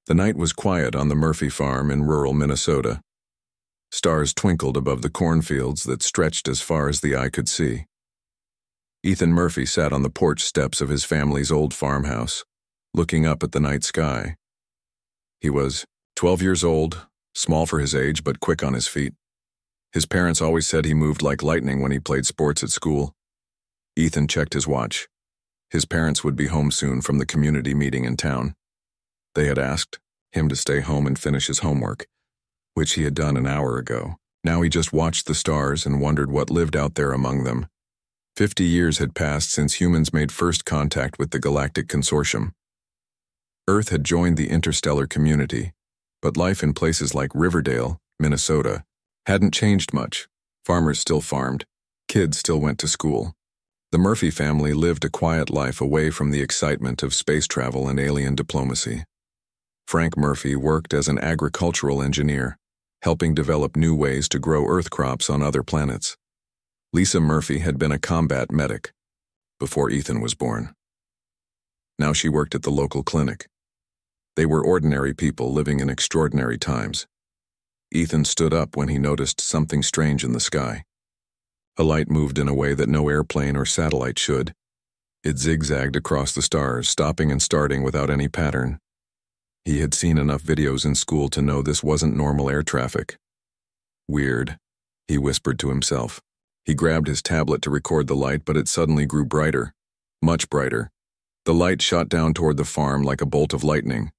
The night was quiet on the Murphy farm in rural Minnesota. Stars twinkled above the cornfields that stretched as far as the eye could see. Ethan Murphy sat on the porch steps of his family's old farmhouse, looking up at the night sky. He was 12 years old, small for his age but quick on his feet. His parents always said he moved like lightning when he played sports at school. Ethan checked his watch. His parents would be home soon from the community meeting in town. They had asked him to stay home and finish his homework, which he had done an hour ago. Now he just watched the stars and wondered what lived out there among them. 50 years had passed since humans made first contact with the Galactic Consortium. Earth had joined the interstellar community, but life in places like Riverdale, Minnesota, hadn't changed much. Farmers still farmed. Kids still went to school. The Murphy family lived a quiet life away from the excitement of space travel and alien diplomacy. Frank Murphy worked as an agricultural engineer, helping develop new ways to grow Earth crops on other planets. Lisa Murphy had been a combat medic before Ethan was born. Now she worked at the local clinic. They were ordinary people living in extraordinary times. Ethan stood up when he noticed something strange in the sky. A light moved in a way that no airplane or satellite should. It zigzagged across the stars, stopping and starting without any pattern. He had seen enough videos in school to know this wasn't normal air traffic. Weird, he whispered to himself. He grabbed his tablet to record the light, but it suddenly grew brighter, much brighter. The light shot down toward the farm like a bolt of lightning.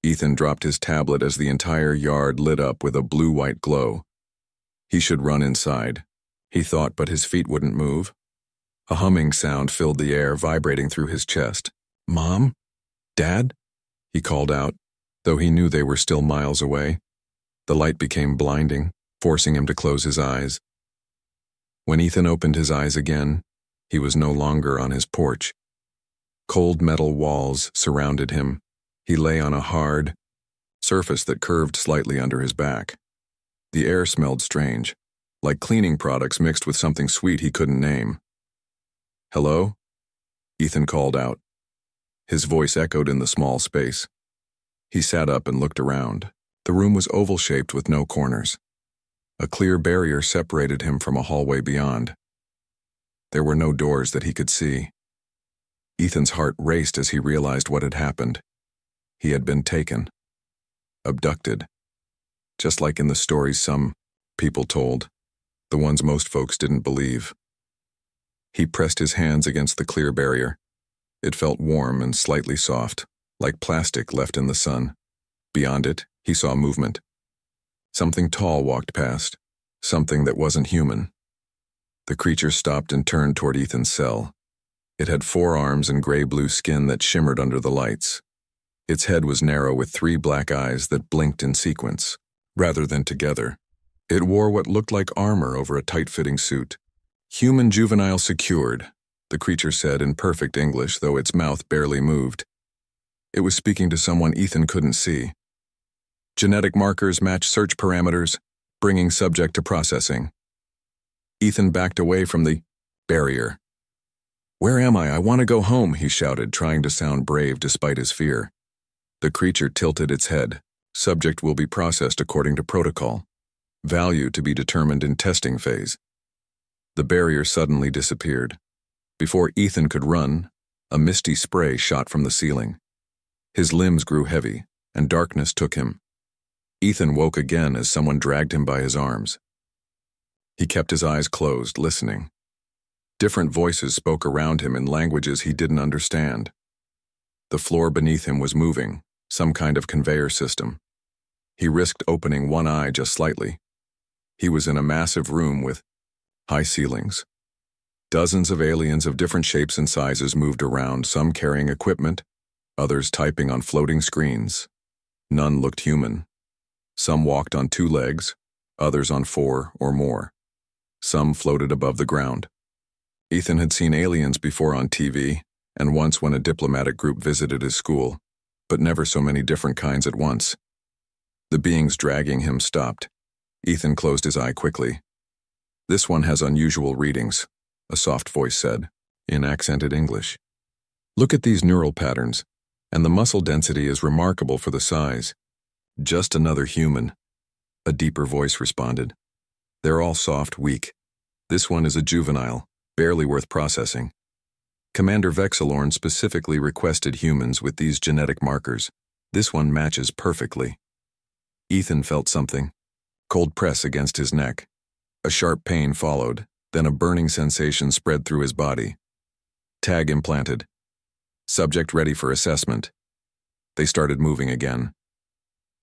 Ethan dropped his tablet as the entire yard lit up with a blue-white glow. He should run inside, he thought, but his feet wouldn't move. A humming sound filled the air, vibrating through his chest. "Mom? Dad?" he called out, though he knew they were still miles away. The light became blinding, forcing him to close his eyes. When Ethan opened his eyes again, he was no longer on his porch. Cold metal walls surrounded him. He lay on a hard surface that curved slightly under his back. The air smelled strange, like cleaning products mixed with something sweet he couldn't name. "Hello?" Ethan called out. His voice echoed in the small space. He sat up and looked around. The room was oval-shaped with no corners. A clear barrier separated him from a hallway beyond. There were no doors that he could see. Ethan's heart raced as he realized what had happened. He had been taken, abducted, just like in the stories some people told, the ones most folks didn't believe. He pressed his hands against the clear barrier. It felt warm and slightly soft, like plastic left in the sun. Beyond it, he saw movement. Something tall walked past, something that wasn't human. The creature stopped and turned toward Ethan's cell. It had 4 arms and gray-blue skin that shimmered under the lights. Its head was narrow with 3 black eyes that blinked in sequence, rather than together. It wore what looked like armor over a tight-fitting suit. "Human juvenile secured," the creature said in perfect English, though its mouth barely moved. It was speaking to someone Ethan couldn't see. "Genetic markers match search parameters, bringing subject to processing." Ethan backed away from the barrier. "Where am I? I want to go home," he shouted, trying to sound brave despite his fear. The creature tilted its head. "Subject will be processed according to protocol. Value to be determined in testing phase." The barrier suddenly disappeared. Before Ethan could run, a misty spray shot from the ceiling. His limbs grew heavy, and darkness took him. Ethan woke again as someone dragged him by his arms. He kept his eyes closed, listening. Different voices spoke around him in languages he didn't understand. The floor beneath him was moving, some kind of conveyor system. He risked opening one eye just slightly. He was in a massive room with high ceilings. Dozens of aliens of different shapes and sizes moved around, some carrying equipment, others typing on floating screens. None looked human. Some walked on 2 legs, others on 4 or more. Some floated above the ground. Ethan had seen aliens before on TV, and once when a diplomatic group visited his school, but never so many different kinds at once. The beings dragging him stopped. Ethan closed his eye quickly. "This one has unusual readings," a soft voice said, in accented English. "Look at these neural patterns. And the muscle density is remarkable for the size. Just another human, a deeper voice responded. They're all soft, weak. This one is a juvenile, barely worth processing. Commander Vexilorn specifically requested humans with these genetic markers. This one matches perfectly. Ethan felt something. Cold press against his neck. A sharp pain followed, then a burning sensation spread through his body. Tag implanted. Subject ready for assessment. They started moving again.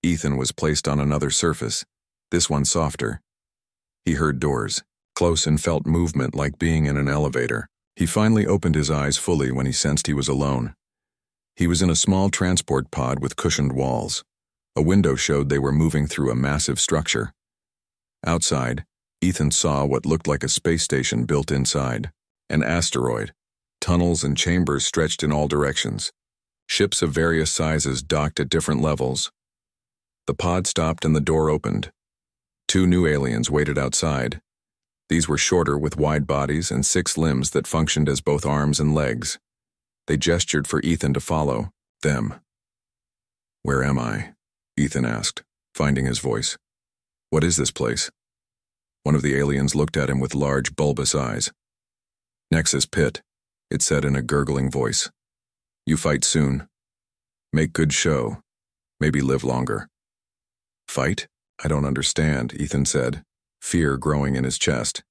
Ethan was placed on another surface, this one softer. He heard doors, close, and felt movement like being in an elevator. He finally opened his eyes fully when he sensed he was alone. He was in a small transport pod with cushioned walls. A window showed they were moving through a massive structure. Outside, Ethan saw what looked like a space station built inside. An asteroid. Tunnels and chambers stretched in all directions. Ships of various sizes docked at different levels. The pod stopped and the door opened. 2 new aliens waited outside. These were shorter with wide bodies and 6 limbs that functioned as both arms and legs. They gestured for Ethan to follow them. "Where am I?" Ethan asked, finding his voice. "What is this place?" One of the aliens looked at him with large, bulbous eyes. "Nexus Pit," it said in a gurgling voice. "You fight soon. Make good show. Maybe live longer." "Fight? I don't understand," Ethan said, fear growing in his chest.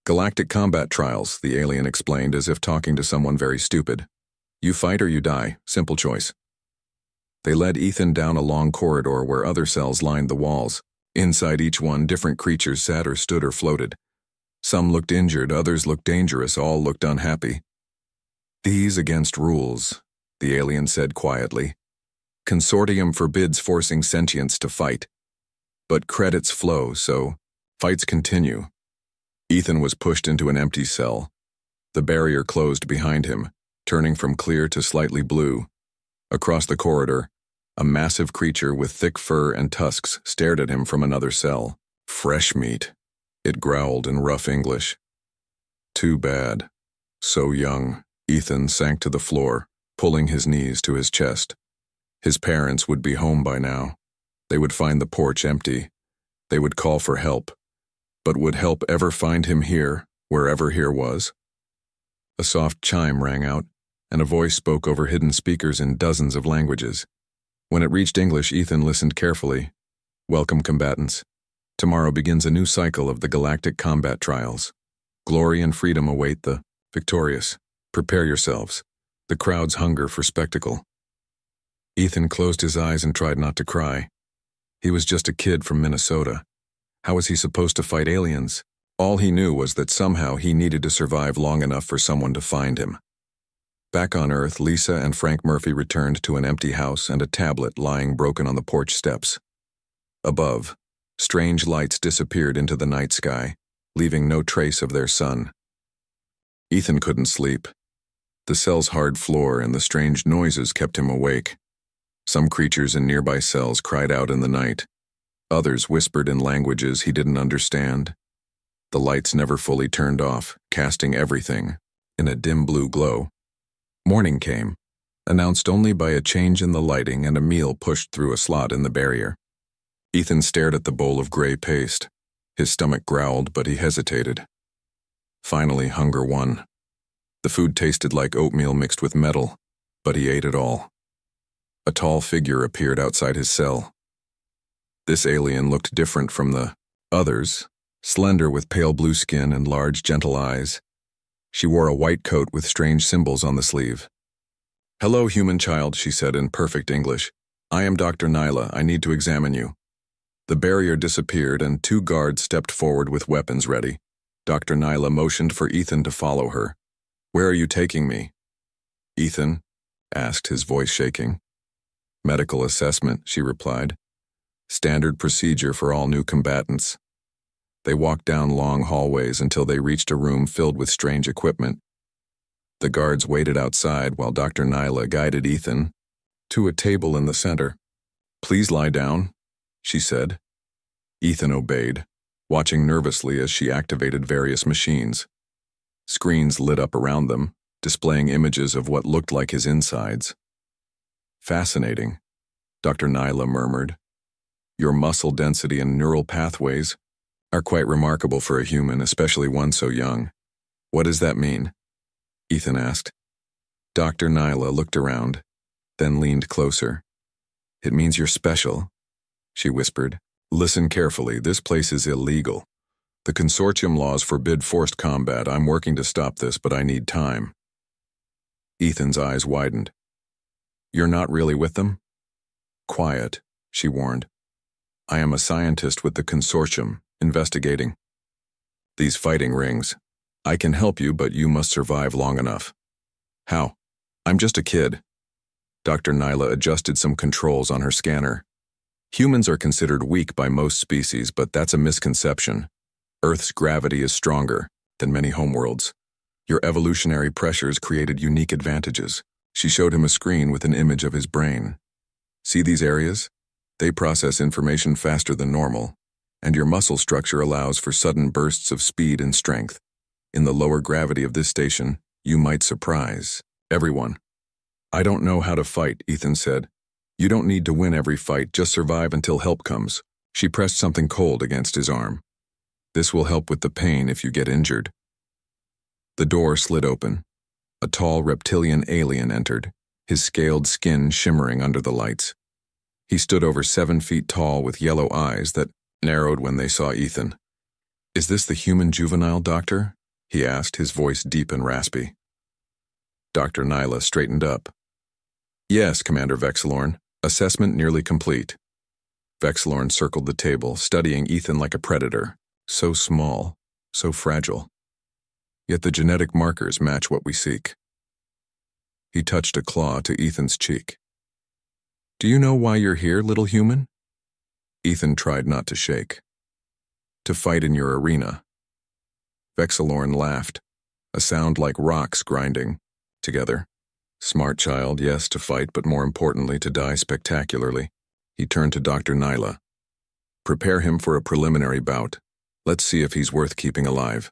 "Galactic combat trials," the alien explained as if talking to someone very stupid. "You fight or you die. Simple choice." They led Ethan down a long corridor where other cells lined the walls. Inside each one, different creatures sat or stood or floated. Some looked injured, others looked dangerous, all looked unhappy. "These against rules," the alien said quietly. "Consortium forbids forcing sentients to fight. But credits flow, so fights continue." Ethan was pushed into an empty cell. The barrier closed behind him, turning from clear to slightly blue. Across the corridor, a massive creature with thick fur and tusks stared at him from another cell. "Fresh meat," it growled in rough English. "Too bad. So young." Ethan sank to the floor, pulling his knees to his chest. His parents would be home by now. They would find the porch empty. They would call for help. But would help ever find him here, wherever here was? A soft chime rang out, and a voice spoke over hidden speakers in dozens of languages. When it reached English, Ethan listened carefully. "Welcome, combatants. Tomorrow begins a new cycle of the Galactic combat trials. Glory and freedom await the victorious. Prepare yourselves. The crowd's hunger for spectacle." Ethan closed his eyes and tried not to cry. He was just a kid from Minnesota. How was he supposed to fight aliens? All he knew was that somehow he needed to survive long enough for someone to find him. Back on Earth, Lisa and Frank Murphy returned to an empty house and a tablet lying broken on the porch steps. Above, strange lights disappeared into the night sky, leaving no trace of their sun. Ethan couldn't sleep. The cell's hard floor and the strange noises kept him awake. Some creatures in nearby cells cried out in the night. Others whispered in languages he didn't understand. The lights never fully turned off, casting everything in a dim blue glow. Morning came, announced only by a change in the lighting and a meal pushed through a slot in the barrier. Ethan stared at the bowl of gray paste. His stomach growled, but he hesitated. Finally, hunger won. The food tasted like oatmeal mixed with metal, but he ate it all. A tall figure appeared outside his cell. This alien looked different from the others, slender with pale blue skin and large, gentle eyes. She wore a white coat with strange symbols on the sleeve. "Hello, human child," she said in perfect English. "I am Dr. Nyla. I need to examine you." The barrier disappeared and 2 guards stepped forward with weapons ready. Dr. Nyla motioned for Ethan to follow her. "Where are you taking me?" "Ethan?" asked, his voice shaking. "Medical assessment," she replied. "Standard procedure for all new combatants." They walked down long hallways until they reached a room filled with strange equipment. The guards waited outside while Dr. Nyla guided Ethan to a table in the center. "Please lie down," she said. Ethan obeyed, watching nervously as she activated various machines. Screens lit up around them, displaying images of what looked like his insides. Fascinating, Dr. Nyla murmured. Your muscle density and neural pathways are quite remarkable for a human, especially one so young. What does that mean? Ethan asked. Dr. Nyla looked around, then leaned closer. It means you're special, she whispered. Listen carefully, this place is illegal. The consortium laws forbid forced combat. I'm working to stop this, but I need time. Ethan's eyes widened. You're not really with them? Quiet, she warned. I am a scientist with the consortium, investigating these fighting rings. I can help you, but you must survive long enough. How? I'm just a kid. Dr. Nyla adjusted some controls on her scanner. Humans are considered weak by most species, but that's a misconception. Earth's gravity is stronger than many homeworlds. Your evolutionary pressures created unique advantages. She showed him a screen with an image of his brain. See these areas? They process information faster than normal, and your muscle structure allows for sudden bursts of speed and strength. In the lower gravity of this station, you might surprise everyone. I don't know how to fight, Ethan said. You don't need to win every fight, just survive until help comes. She pressed something cold against his arm. This will help with the pain if you get injured. The door slid open. A tall reptilian alien entered, his scaled skin shimmering under the lights. He stood over 7 feet tall with yellow eyes that narrowed when they saw Ethan. Is this the human juvenile doctor? He asked, his voice deep and raspy. Dr. Nyla straightened up. Yes, Commander Vexilorn. Assessment nearly complete. Vexilorn circled the table, studying Ethan like a predator. So small, so fragile. Yet the genetic markers match what we seek. He touched a claw to Ethan's cheek. Do you know why you're here, little human? Ethan tried not to shake. To fight in your arena. Vexilorn laughed, a sound like rocks grinding together. Smart child, yes, to fight, but more importantly, to die spectacularly. He turned to Dr. Nyla. Prepare him for a preliminary bout. Let's see if he's worth keeping alive.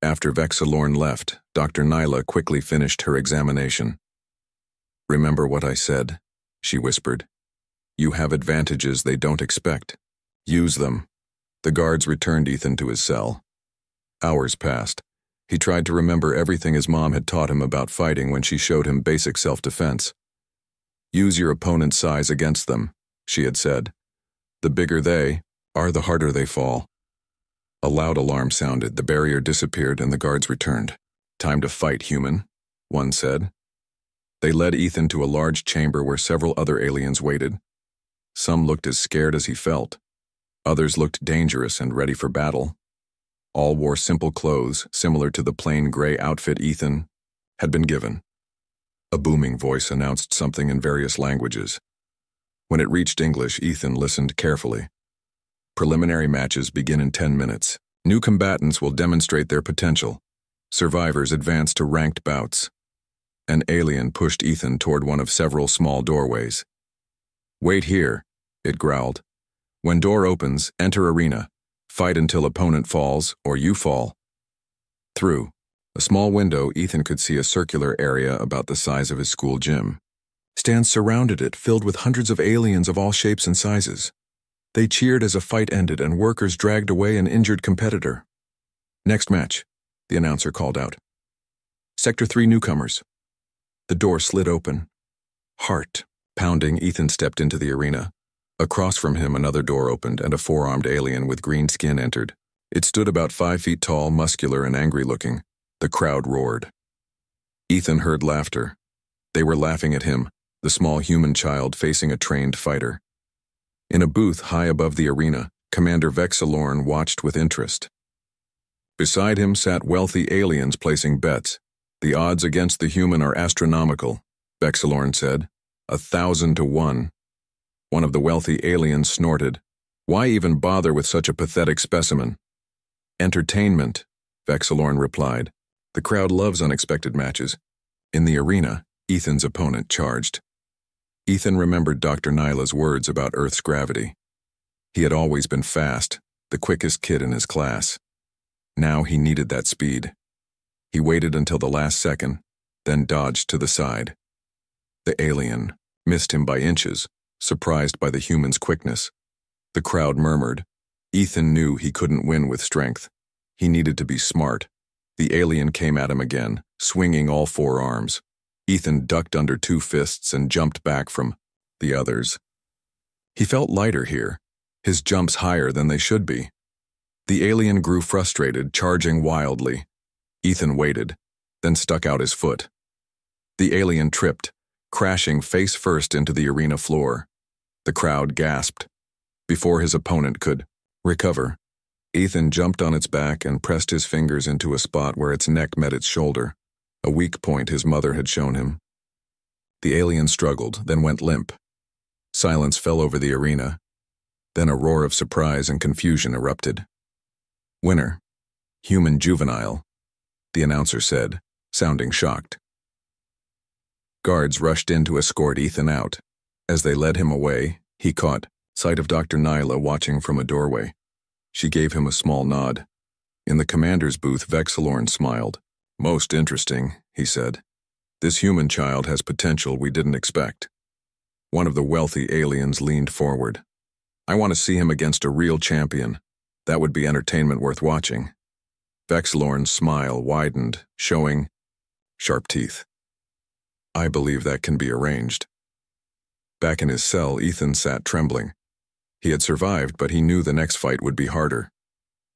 After Vexilorn left, Dr. Nyla quickly finished her examination. Remember what I said, she whispered. You have advantages they don't expect. Use them. The guards returned Ethan to his cell. Hours passed. He tried to remember everything his mom had taught him about fighting when she showed him basic self-defense. Use your opponent's size against them, she had said. The bigger they are, the harder they fall. A loud alarm sounded, the barrier disappeared, and the guards returned. Time to fight, human, one said. They led Ethan to a large chamber where several other aliens waited. Some looked as scared as he felt. Others looked dangerous and ready for battle. All wore simple clothes, similar to the plain gray outfit Ethan had been given. A booming voice announced something in various languages. When it reached English, Ethan listened carefully. Preliminary matches begin in 10 minutes. New combatants will demonstrate their potential. Survivors advance to ranked bouts. An alien pushed Ethan toward one of several small doorways. Wait here, it growled. When door opens, enter arena. Fight until opponent falls, or you fall. Through a small window, Ethan could see a circular area about the size of his school gym. Stands surrounded it, filled with hundreds of aliens of all shapes and sizes. They cheered as a fight ended and workers dragged away an injured competitor. Next match, the announcer called out. Sector 3 newcomers. The door slid open. Heart pounding, Ethan stepped into the arena. Across from him, another door opened, and a four-armed alien with green skin entered. It stood about 5 feet tall, muscular, and angry-looking. The crowd roared. Ethan heard laughter. They were laughing at him, the small human child facing a trained fighter. In a booth high above the arena, Commander Vexilorn watched with interest. Beside him sat wealthy aliens placing bets. The odds against the human are astronomical, Vexilorn said. 1,000 to 1. One of the wealthy aliens snorted. Why even bother with such a pathetic specimen? Entertainment, Vexilorn replied. The crowd loves unexpected matches. In the arena, Ethan's opponent charged. Ethan remembered Dr. Nyla's words about Earth's gravity. He had always been fast, the quickest kid in his class. Now he needed that speed. He waited until the last second, then dodged to the side. The alien missed him by inches, surprised by the human's quickness. The crowd murmured. Ethan knew he couldn't win with strength. He needed to be smart. The alien came at him again, swinging all four arms. Ethan ducked under two fists and jumped back from the others. He felt lighter here, his jumps higher than they should be. The alien grew frustrated, charging wildly. Ethan waited, then stuck out his foot. The alien tripped, crashing face first into the arena floor. The crowd gasped. Before his opponent could recover, Ethan jumped on its back and pressed his fingers into a spot where its neck met its shoulder, a weak point his mother had shown him. The alien struggled, then went limp. Silence fell over the arena. Then a roar of surprise and confusion erupted. "Winner, human juvenile," the announcer said, sounding shocked. Guards rushed in to escort Ethan out. As they led him away, he caught sight of Dr. Nyla watching from a doorway. She gave him a small nod. In the commander's booth, Vexilorn smiled. "Most interesting," he said. "This human child has potential we didn't expect." One of the wealthy aliens leaned forward. "I want to see him against a real champion. That would be entertainment worth watching." Vexilorn's smile widened, showing sharp teeth. "I believe that can be arranged." Back in his cell, Ethan sat trembling. He had survived, but he knew the next fight would be harder.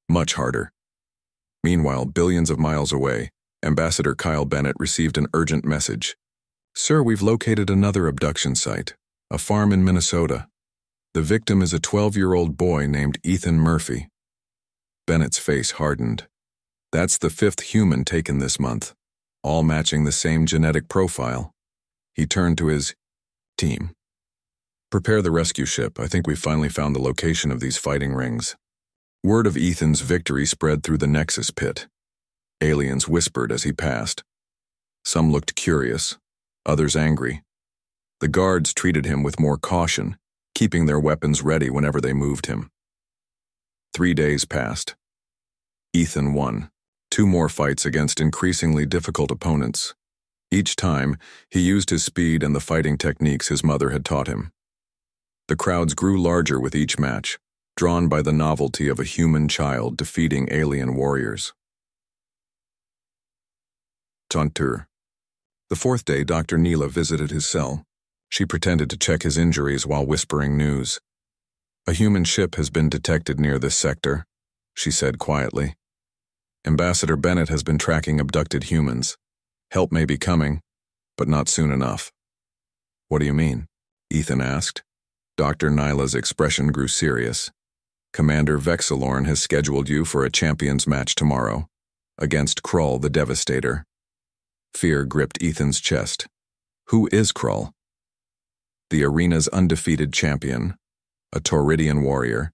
Much harder. Meanwhile, billions of miles away, Ambassador Kyle Bennett received an urgent message. "Sir, we've located another abduction site, a farm in Minnesota. The victim is a 12-year-old boy named Ethan Murphy." Bennett's face hardened. "That's the 5th human taken this month, all matching the same genetic profile." He turned to his team. "Prepare the rescue ship. I think we finally found the location of these fighting rings." Word of Ethan's victory spread through the Nexus pit. Aliens whispered as he passed. Some looked curious, others angry. The guards treated him with more caution, keeping their weapons ready whenever they moved him. 3 days passed. Ethan won. 2 more fights against increasingly difficult opponents. Each time, he used his speed and the fighting techniques his mother had taught him. The crowds grew larger with each match, drawn by the novelty of a human child defeating alien warriors. Tontur. The 4th day, Dr. Neela visited his cell. She pretended to check his injuries while whispering news. "A human ship has been detected near this sector," she said quietly. "Ambassador Bennett has been tracking abducted humans. Help may be coming, but not soon enough." "What do you mean?" Ethan asked. Dr. Nyla's expression grew serious. "Commander Vexilorn has scheduled you for a champions match tomorrow, against Krull the Devastator." Fear gripped Ethan's chest. "Who is Krull?" "The arena's undefeated champion, a Tauridian warrior,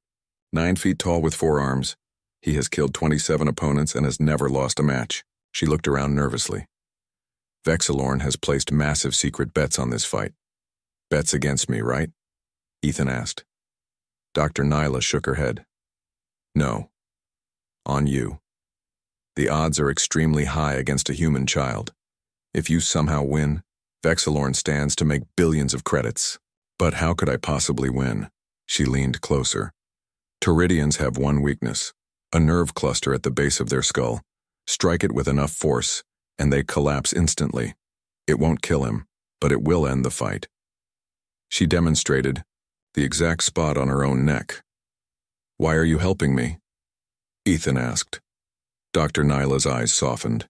9 feet tall with 4 arms. He has killed 27 opponents and has never lost a match." She looked around nervously. "Vexilorn has placed massive secret bets on this fight." "Bets against me, right?" Ethan asked. Dr. Nyla shook her head. "No. On you. The odds are extremely high against a human child. If you somehow win, Vexilorn stands to make billions of credits." "But how could I possibly win?" She leaned closer. "Tauridians have one weakness, a nerve cluster at the base of their skull. Strike it with enough force, and they collapse instantly. It won't kill him, but it will end the fight." She demonstrated the exact spot on her own neck. "Why are you helping me?" Ethan asked. Dr. Nyla's eyes softened.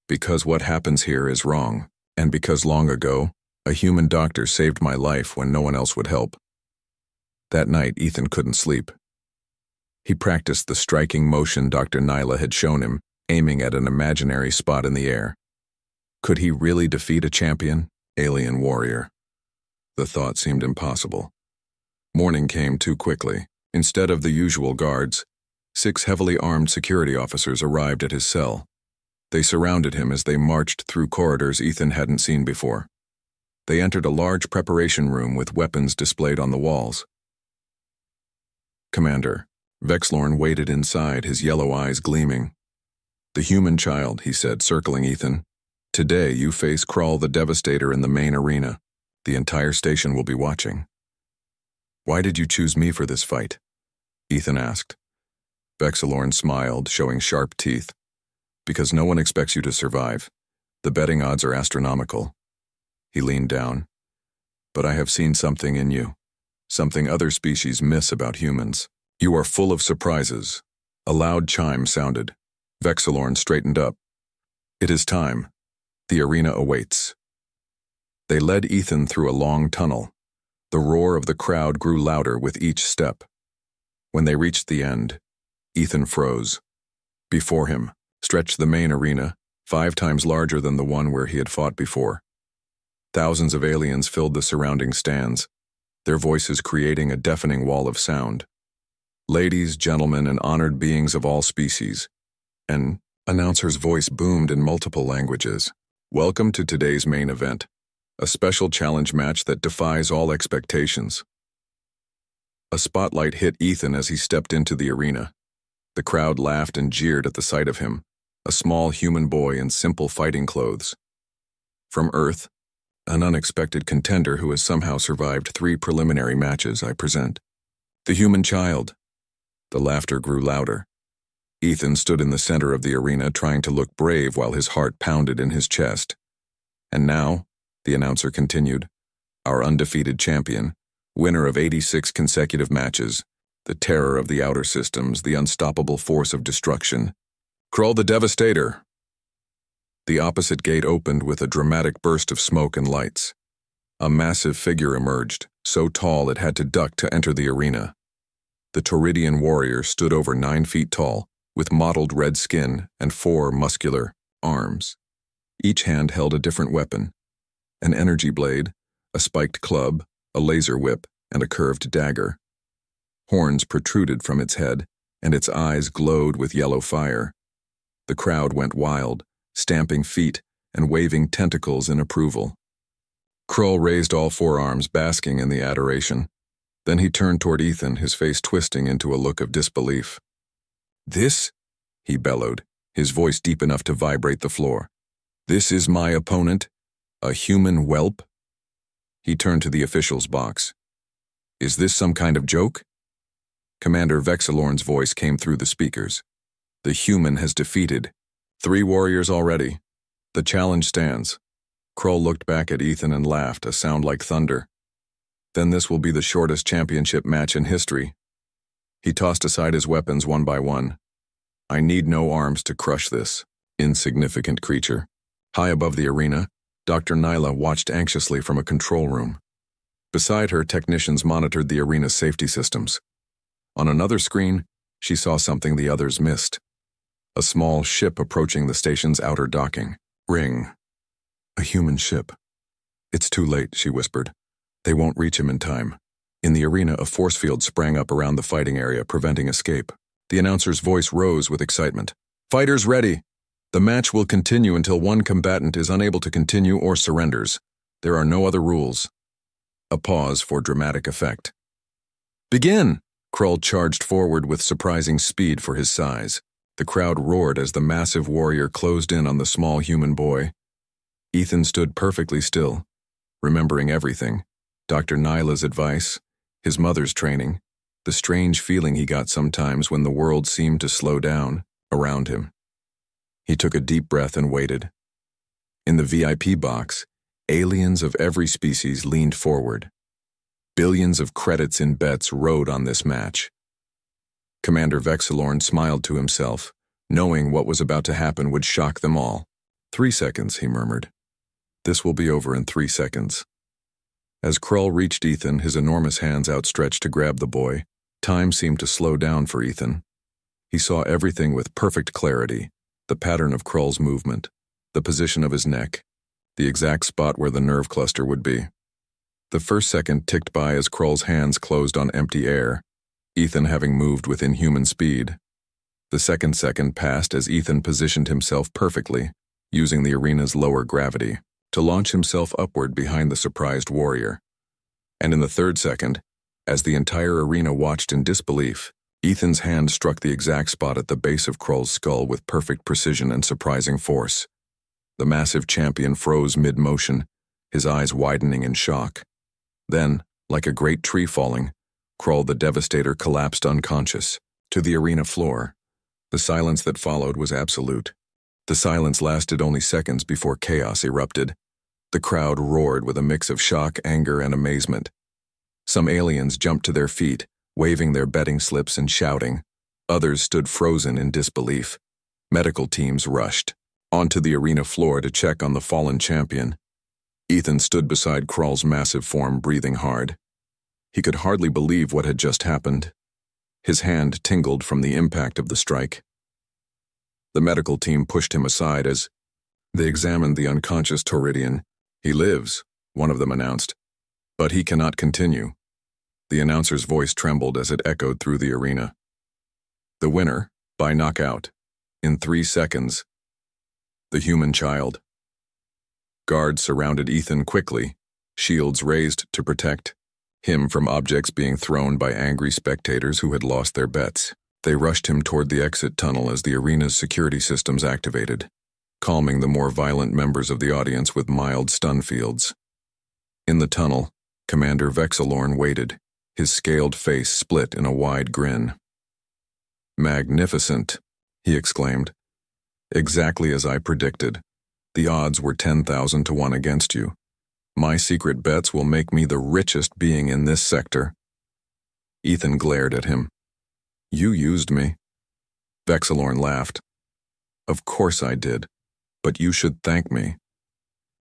"Because what happens here is wrong, and because long ago, a human doctor saved my life when no one else would help." That night, Ethan couldn't sleep. He practiced the striking motion Dr. Nyla had shown him, aiming at an imaginary spot in the air. Could he really defeat a champion, alien warrior? The thought seemed impossible. Morning came too quickly. Instead of the usual guards, 6 heavily armed security officers arrived at his cell. They surrounded him as they marched through corridors Ethan hadn't seen before. They entered a large preparation room with weapons displayed on the walls. "Commander." Vexilorn waited inside, his yellow eyes gleaming. "The human child," he said, circling Ethan. "Today you face Krull the Devastator in the main arena. The entire station will be watching. Why did you choose me for this fight? Ethan asked. Vexilorn smiled, showing sharp teeth. Because no one expects you to survive. The betting odds are astronomical. He leaned down. But I have seen something in you. Something other species miss about humans. You are full of surprises. A loud chime sounded. Vexilorn straightened up. It is time. The arena awaits. They led Ethan through a long tunnel. The roar of the crowd grew louder with each step. When they reached the end, Ethan froze. Before him stretched the main arena, 5 times larger than the one where he had fought before. Thousands of aliens filled the surrounding stands, their voices creating a deafening wall of sound. Ladies, gentlemen, and honored beings of all species. An announcer's voice boomed in multiple languages. Welcome to today's main event, a special challenge match that defies all expectations. A spotlight hit Ethan as he stepped into the arena. The crowd laughed and jeered at the sight of him, a small human boy in simple fighting clothes. From Earth, an unexpected contender who has somehow survived 3 preliminary matches, I present. The human child. The laughter grew louder. Ethan stood in the center of the arena trying to look brave while his heart pounded in his chest. And now, the announcer continued, our undefeated champion, winner of 86 consecutive matches, the terror of the outer systems, the unstoppable force of destruction, Krull the Devastator. The opposite gate opened with a dramatic burst of smoke and lights. A massive figure emerged, so tall it had to duck to enter the arena. The Tauridian warrior stood over 9 feet tall, with mottled red skin and 4 muscular arms. Each hand held a different weapon, an energy blade, a spiked club, a laser whip, and a curved dagger. Horns protruded from its head, and its eyes glowed with yellow fire. The crowd went wild, stamping feet and waving tentacles in approval. Krull raised all 4 arms, basking in the adoration. Then he turned toward Ethan, his face twisting into a look of disbelief. This, he bellowed, his voice deep enough to vibrate the floor. This is my opponent, a human whelp? He turned to the official's box. Is this some kind of joke? Commander Vexilorn's voice came through the speakers. The human has defeated 3 warriors already. The challenge stands. Krull looked back at Ethan and laughed, a sound like thunder. Then this will be the shortest championship match in history. He tossed aside his weapons one by one. I need no arms to crush this insignificant creature. High above the arena, Dr. Nyla watched anxiously from a control room. Beside her, technicians monitored the arena's safety systems. On another screen, she saw something the others missed. A small ship approaching the station's outer docking. Ring. A human ship. It's too late, she whispered. They won't reach him in time. In the arena, a force field sprang up around the fighting area, preventing escape. The announcer's voice rose with excitement. Fighters ready! The match will continue until one combatant is unable to continue or surrenders. There are no other rules. A pause for dramatic effect. Begin! Krull charged forward with surprising speed for his size. The crowd roared as the massive warrior closed in on the small human boy. Ethan stood perfectly still, remembering everything. Dr. Nyla's advice, his mother's training, the strange feeling he got sometimes when the world seemed to slow down around him. He took a deep breath and waited. In the VIP box, aliens of every species leaned forward. Billions of credits in bets rode on this match. Commander Vexilorn smiled to himself, knowing what was about to happen would shock them all. 3 seconds, he murmured. This will be over in 3 seconds. As Krull reached Ethan, his enormous hands outstretched to grab the boy, time seemed to slow down for Ethan. He saw everything with perfect clarity, the pattern of Krull's movement, the position of his neck, the exact spot where the nerve cluster would be. The first second ticked by as Krull's hands closed on empty air, Ethan having moved with inhuman speed. The second passed as Ethan positioned himself perfectly, using the arena's lower gravity, to launch himself upward behind the surprised warrior. And in the third second, as the entire arena watched in disbelief, Ethan's hand struck the exact spot at the base of Krull's skull with perfect precision and surprising force. The massive champion froze mid-motion, his eyes widening in shock. Then, like a great tree falling, Krull the Devastator collapsed unconscious to the arena floor. The silence that followed was absolute. The silence lasted only seconds before chaos erupted. The crowd roared with a mix of shock, anger, and amazement. Some aliens jumped to their feet, waving their betting slips and shouting. Others stood frozen in disbelief. Medical teams rushed onto the arena floor to check on the fallen champion. Ethan stood beside Krull's massive form, breathing hard. He could hardly believe what had just happened. His hand tingled from the impact of the strike. The medical team pushed him aside as they examined the unconscious Tauridian. "He lives," one of them announced, "but he cannot continue." The announcer's voice trembled as it echoed through the arena. "The winner, by knockout, in 3 seconds, the human child." Guards surrounded Ethan quickly, shields raised to protect him from objects being thrown by angry spectators who had lost their bets. They rushed him toward the exit tunnel as the arena's security systems activated, calming the more violent members of the audience with mild stun fields. In the tunnel, Commander Vexilorn waited, his scaled face split in a wide grin. "Magnificent," he exclaimed. "Exactly as I predicted. The odds were 10,000 to 1 against you. My secret bets will make me the richest being in this sector." Ethan glared at him. "You used me." Vexilorn laughed. "Of course I did, but you should thank me.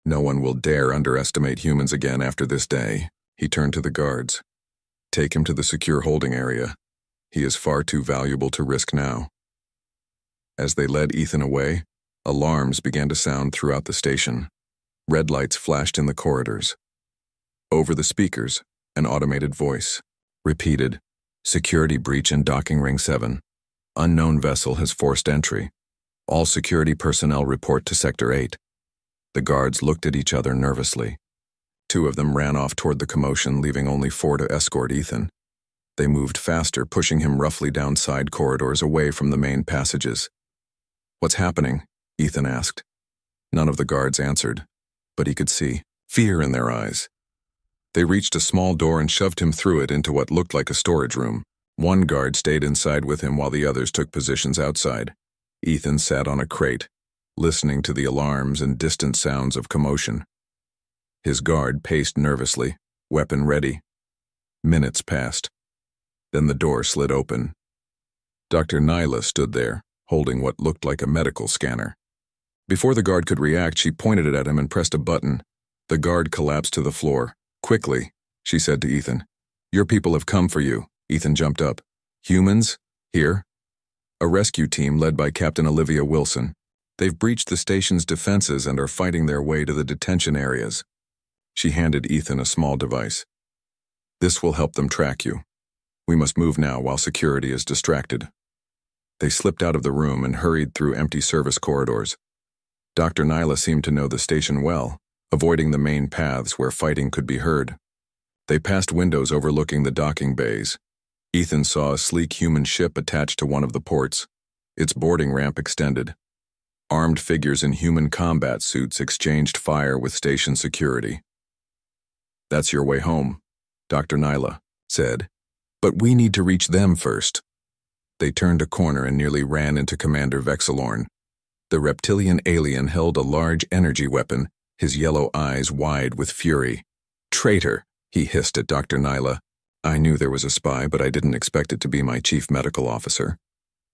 No one will dare underestimate humans again after this day." He turned to the guards. "Take him to the secure holding area. He is far too valuable to risk now." As they led Ethan away, alarms began to sound throughout the station. Red lights flashed in the corridors. Over the speakers, an automated voice repeated, "Security breach in docking ring 7. Unknown vessel has forced entry. All security personnel report to Sector 8. The guards looked at each other nervously. 2 of them ran off toward the commotion, leaving only 4 to escort Ethan. They moved faster, pushing him roughly down side corridors away from the main passages. "What's happening?" Ethan asked. None of the guards answered, but he could see fear in their eyes. They reached a small door and shoved him through it into what looked like a storage room. One guard stayed inside with him while the others took positions outside. Ethan sat on a crate, listening to the alarms and distant sounds of commotion. His guard paced nervously, weapon ready. Minutes passed. Then the door slid open. Dr. Nyla stood there, holding what looked like a medical scanner. Before the guard could react, she pointed it at him and pressed a button. The guard collapsed to the floor. "Quickly," she said to Ethan. "Your people have come for you." Ethan jumped up. "Humans? Here?" "A rescue team led by Captain Olivia Wilson. They've breached the station's defenses and are fighting their way to the detention areas." She handed Ethan a small device. "This will help them track you. We must move now while security is distracted." They slipped out of the room and hurried through empty service corridors. Dr. Nyla seemed to know the station well, avoiding the main paths where fighting could be heard. They passed windows overlooking the docking bays. Ethan saw a sleek human ship attached to one of the ports. Its boarding ramp extended. Armed figures in human combat suits exchanged fire with station security. "That's your way home," Dr. Nyla said. "But we need to reach them first." They turned a corner and nearly ran into Commander Vexilorn. The reptilian alien held a large energy weapon, his yellow eyes wide with fury. "Traitor," he hissed at Dr. Nyla. "I knew there was a spy, but I didn't expect it to be my chief medical officer."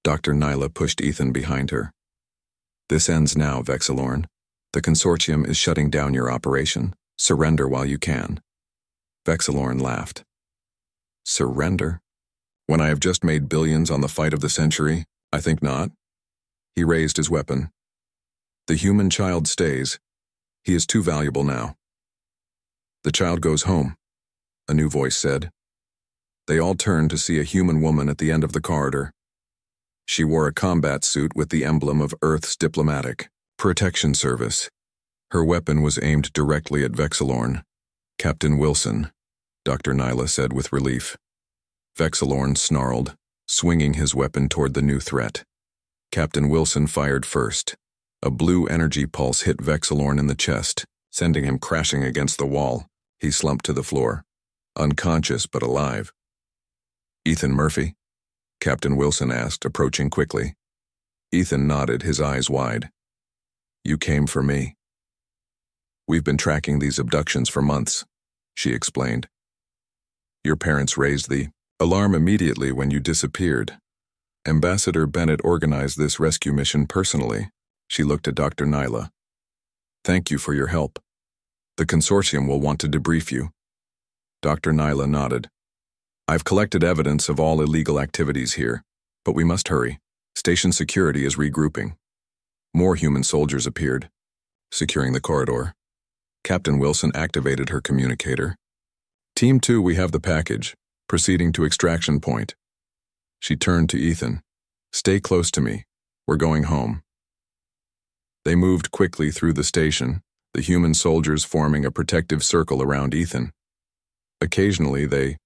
Dr. Nyla pushed Ethan behind her. "This ends now, Vexilorn. The consortium is shutting down your operation. Surrender while you can." Vexilorn laughed. "Surrender? When I have just made billions on the fight of the century? I think not." He raised his weapon. "The human child stays. He is too valuable now." "The child goes home," a new voice said. They all turned to see a human woman at the end of the corridor. She wore a combat suit with the emblem of Earth's Diplomatic Protection Service. Her weapon was aimed directly at Vexilorn. "Captain Wilson," Dr. Nyla said with relief. Vexilorn snarled, swinging his weapon toward the new threat. Captain Wilson fired first. A blue energy pulse hit Vexilorn in the chest, sending him crashing against the wall. He slumped to the floor, unconscious but alive. "Ethan Murphy?" Captain Wilson asked, approaching quickly. Ethan nodded, his eyes wide. "You came for me." "We've been tracking these abductions for months," she explained. "Your parents raised the alarm immediately when you disappeared. Ambassador Bennett organized this rescue mission personally." She looked at Dr. Nyla. "Thank you for your help. The consortium will want to debrief you." Dr. Nyla nodded. "I've collected evidence of all illegal activities here, but we must hurry. Station security is regrouping." More human soldiers appeared, securing the corridor. Captain Wilson activated her communicator. "Team 2, we have the package. Proceeding to extraction point." She turned to Ethan. "Stay close to me. We're going home." They moved quickly through the station, the human soldiers forming a protective circle around Ethan. Occasionally they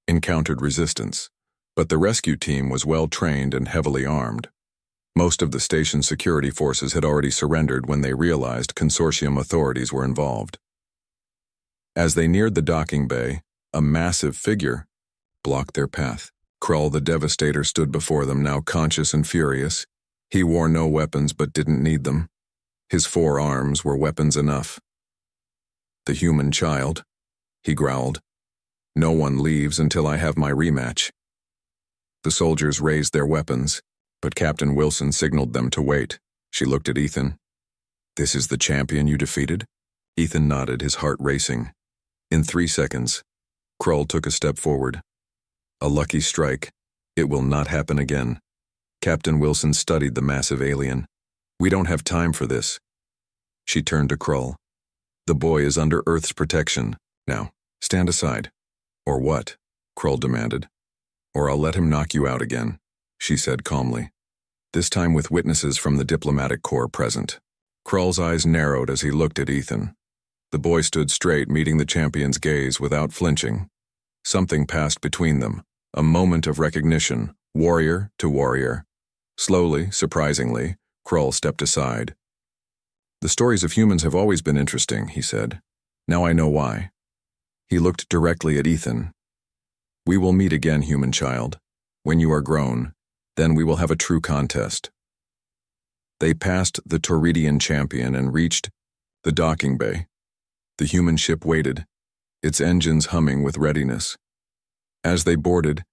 encountered resistance, but the rescue team was well trained and heavily armed. Most of the station's security forces had already surrendered when they realized consortium authorities were involved. As they neared the docking bay, a massive figure blocked their path. Krull the Devastator stood before them, now conscious and furious. He wore no weapons but didn't need them. His 4 arms were weapons enough. "The human child," he growled. "No one leaves until I have my rematch." The soldiers raised their weapons, but Captain Wilson signaled them to wait. She looked at Ethan. "This is the champion you defeated?" Ethan nodded, his heart racing. In 3 seconds, Krull took a step forward. "A lucky strike. It will not happen again." Captain Wilson studied the massive alien. "We don't have time for this." She turned to Krull. "The boy is under Earth's protection. Now, stand aside." "Or what?" Krull demanded. "Or I'll let him knock you out again," she said calmly. This time with witnesses from the diplomatic corps present. Krull's eyes narrowed as he looked at Ethan. The boy stood straight, meeting the champion's gaze without flinching. Something passed between them, a moment of recognition, warrior to warrior. Slowly, surprisingly, Krull stepped aside. "The stories of humans have always been interesting," he said. "Now I know why." He looked directly at Ethan. "We will meet again, human child. When you are grown, then we will have a true contest." They passed the Toridian champion and reached the docking bay. The human ship waited, its engines humming with readiness. As they boarded,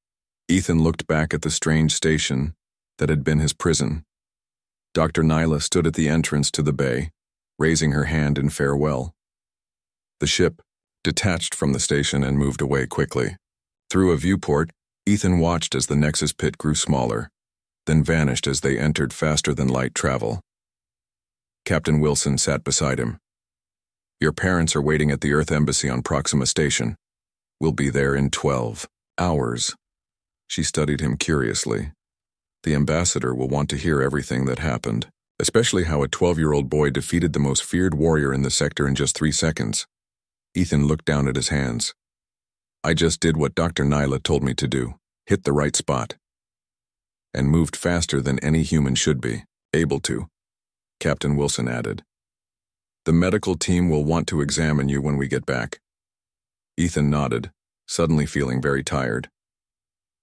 Ethan looked back at the strange station that had been his prison. Dr. Nyla stood at the entrance to the bay, raising her hand in farewell. The ship detached from the station and moved away quickly. Through a viewport, Ethan watched as the Nexus pit grew smaller, then vanished as they entered faster than light travel. Captain Wilson sat beside him. "Your parents are waiting at the Earth Embassy on Proxima Station. We'll be there in 12 hours. She studied him curiously. The ambassador will want to hear everything that happened, especially how a 12-year-old boy defeated the most feared warrior in the sector in just 3 seconds. Ethan looked down at his hands. "I just did what Dr. Nyla told me to do, hit the right spot, and moved faster than any human should be, able to," Captain Wilson added. "The medical team will want to examine you when we get back." Ethan nodded, suddenly feeling very tired.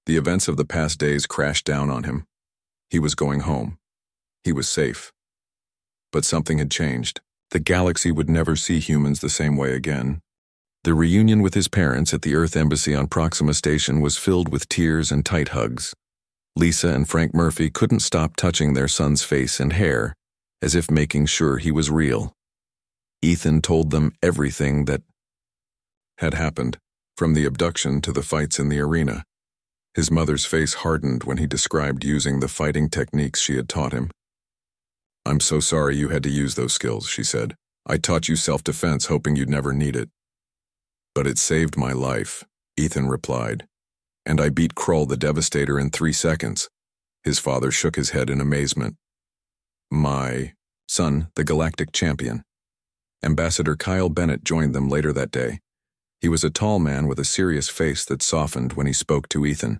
The events of the past days crashed down on him. He was going home. He was safe. But something had changed. The galaxy would never see humans the same way again. The reunion with his parents at the Earth Embassy on Proxima Station was filled with tears and tight hugs. Lisa and Frank Murphy couldn't stop touching their son's face and hair, as if making sure he was real. Ethan told them everything that had happened, from the abduction to the fights in the arena. His mother's face hardened when he described using the fighting techniques she had taught him. "I'm so sorry you had to use those skills," she said. "I taught you self-defense hoping you'd never need it." "But it saved my life," Ethan replied. "And I beat Krull the Devastator in 3 seconds. His father shook his head in amazement. "My son, the Galactic champion." Ambassador Kyle Bennett joined them later that day. He was a tall man with a serious face that softened when he spoke to Ethan.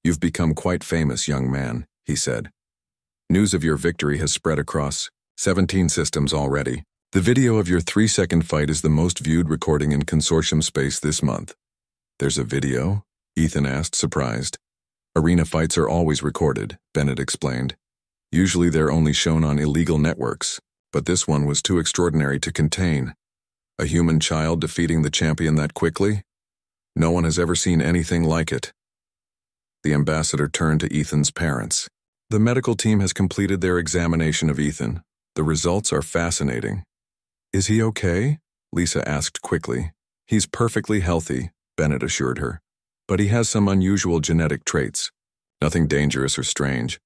"You've become quite famous, young man," he said. "News of your victory has spread across 17 systems already. The video of your 3-second fight is the most viewed recording in consortium space this month. There's a video? Ethan asked, surprised. Arena fights are always recorded, Bennett explained. Usually they're only shown on illegal networks, but this one was too extraordinary to contain. A human child defeating the champion that quickly? No one has ever seen anything like it. The ambassador turned to Ethan's parents. The medical team has completed their examination of Ethan. The results are fascinating. Is he okay? Lisa asked quickly. He's perfectly healthy, Bennett assured her. But he has some unusual genetic traits. Nothing dangerous or strange.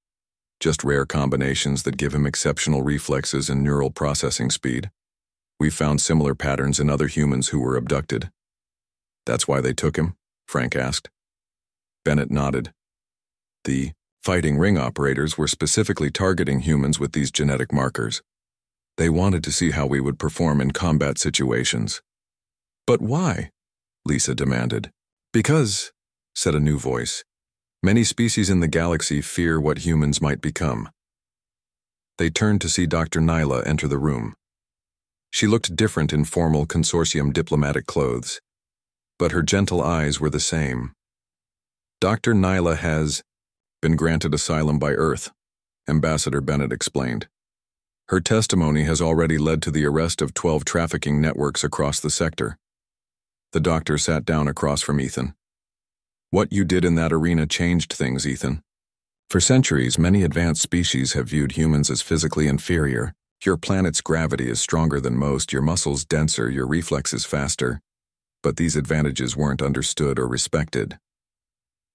Just rare combinations that give him exceptional reflexes and neural processing speed. We've found similar patterns in other humans who were abducted. That's why they took him? Frank asked. Bennett nodded. The fighting ring operators were specifically targeting humans with these genetic markers. They wanted to see how we would perform in combat situations. But why? Lisa demanded. Because, said a new voice, many species in the galaxy fear what humans might become. They turned to see Dr. Nyla enter the room. She looked different in formal consortium diplomatic clothes, but her gentle eyes were the same. Dr. Nyla has been granted asylum by Earth, Ambassador Bennett explained. Her testimony has already led to the arrest of 12 trafficking networks across the sector. The doctor sat down across from Ethan. What you did in that arena changed things, Ethan. For centuries, many advanced species have viewed humans as physically inferior. Your planet's gravity is stronger than most, your muscles denser, your reflexes faster. But these advantages weren't understood or respected.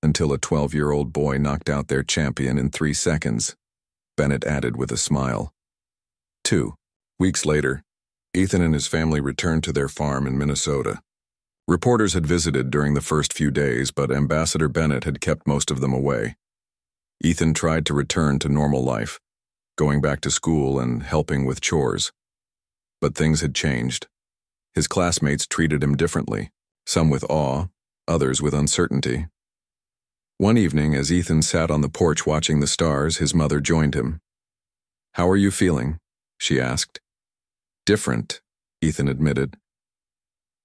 Until a 12-year-old boy knocked out their champion in 3 seconds, Bennett added with a smile. 2 weeks later, Ethan and his family returned to their farm in Minnesota. Reporters had visited during the first few days, but Ambassador Bennett had kept most of them away. Ethan tried to return to normal life, going back to school and helping with chores. But things had changed. His classmates treated him differently, some with awe, others with uncertainty. One evening, as Ethan sat on the porch watching the stars, his mother joined him. "How are you feeling?" she asked. "Different," Ethan admitted.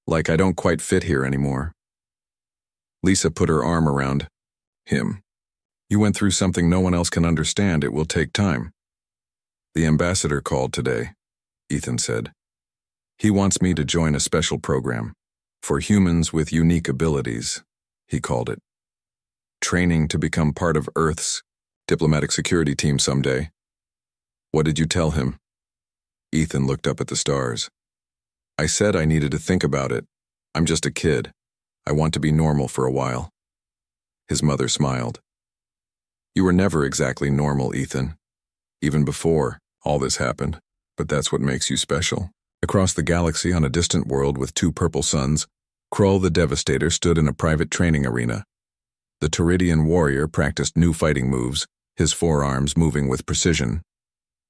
"Like I don't quite fit here anymore." Lisa put her arm around him. "You went through something no one else can understand. It will take time." "The ambassador called today," Ethan said. "He wants me to join a special program. For humans with unique abilities," he called it. "Training to become part of Earth's diplomatic security team someday." "What did you tell him?" Ethan looked up at the stars. "I said I needed to think about it. I'm just a kid. I want to be normal for a while." His mother smiled. "You were never exactly normal, Ethan. Even before all this happened, but that's what makes you special." Across the galaxy on a distant world with 2 purple suns, Krull the Devastator stood in a private training arena. The Teridian warrior practiced new fighting moves, his forearms moving with precision.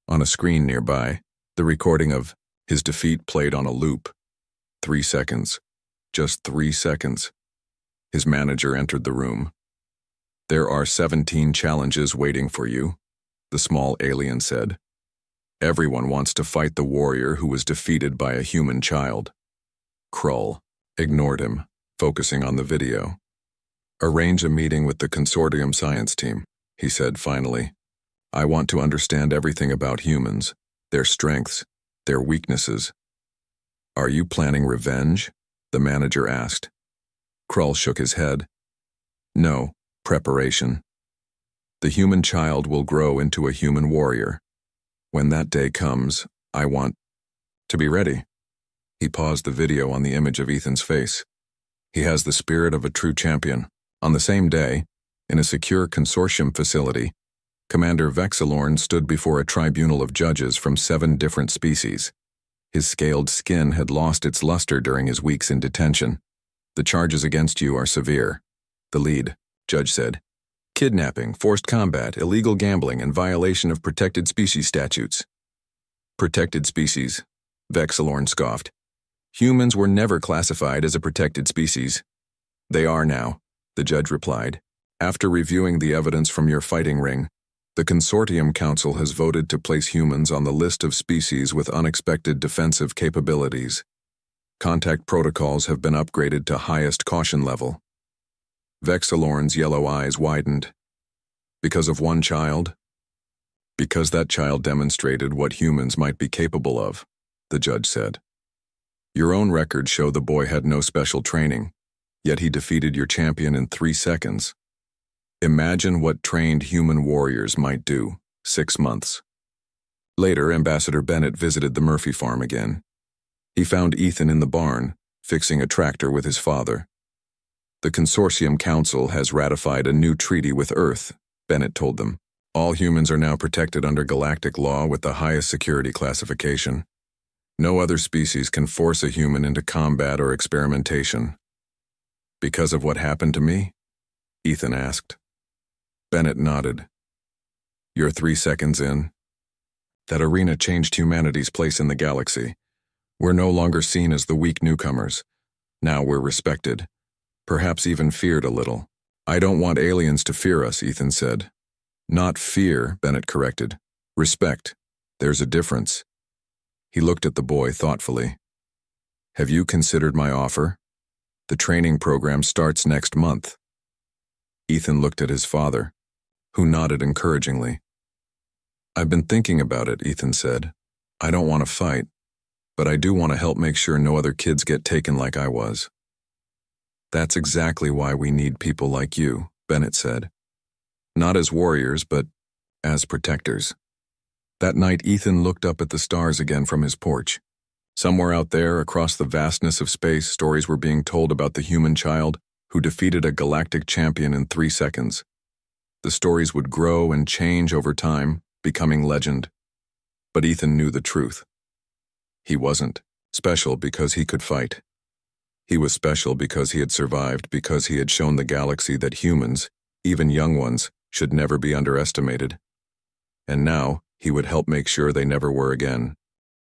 On a screen nearby, the recording of his defeat played on a loop. 3 seconds. Just 3 seconds. His manager entered the room. "There are 17 challenges waiting for you," the small alien said. "Everyone wants to fight the warrior who was defeated by a human child." Krull ignored him, focusing on the video. "Arrange a meeting with the consortium science team," he said finally. "I want to understand everything about humans, their strengths, their weaknesses." "Are you planning revenge?" the manager asked. Krull shook his head. "No, preparation. The human child will grow into a human warrior. When that day comes, I want to be ready." He paused the video on the image of Ethan's face. "He has the spirit of a true champion." On the same day, in a secure consortium facility, Commander Vexilorn stood before a tribunal of judges from 7 different species. His scaled skin had lost its luster during his weeks in detention. "The charges against you are severe," the lead judge said. "Kidnapping, forced combat, illegal gambling, and violation of protected species statutes." "Protected species," Vexilorn scoffed. "Humans were never classified as a protected species." "They are now," the judge replied. "After reviewing the evidence from your fighting ring, The Consortium Council has voted to place humans on the list of species with unexpected defensive capabilities. Contact protocols have been upgraded to highest caution level. Vexilorn's yellow eyes widened. Because of one child? Because that child demonstrated what humans might be capable of, the judge said. Your own records show the boy had no special training, yet he defeated your champion in 3 seconds. Imagine what trained human warriors might do. 6 months. Later, Ambassador Bennett visited the Murphy farm again. He found Ethan in the barn, fixing a tractor with his father. The Consortium Council has ratified a new treaty with Earth, Bennett told them. All humans are now protected under Galactic law with the highest security classification. No other species can force a human into combat or experimentation. Because of what happened to me? Ethan asked. Bennett nodded. You're 3 seconds in. That arena changed humanity's place in the galaxy. We're no longer seen as the weak newcomers. Now we're respected, perhaps even feared a little. I don't want aliens to fear us, Ethan said. Not fear, Bennett corrected. Respect. There's a difference. He looked at the boy thoughtfully. Have you considered my offer? The training program starts next month. Ethan looked at his father, who nodded encouragingly. I've been thinking about it, Ethan said. I don't want to fight, but I do want to help make sure no other kids get taken like I was. That's exactly why we need people like you, Bennett said. Not as warriors, but as protectors. That night, Ethan looked up at the stars again from his porch. Somewhere out there, across the vastness of space, stories were being told about the human child who defeated a galactic champion in 3 seconds. The stories would grow and change over time, becoming legend. But Ethan knew the truth. He wasn't special because he could fight. He was special because he had survived, because he had shown the galaxy that humans, even young ones, should never be underestimated. And now, he would help make sure they never were again.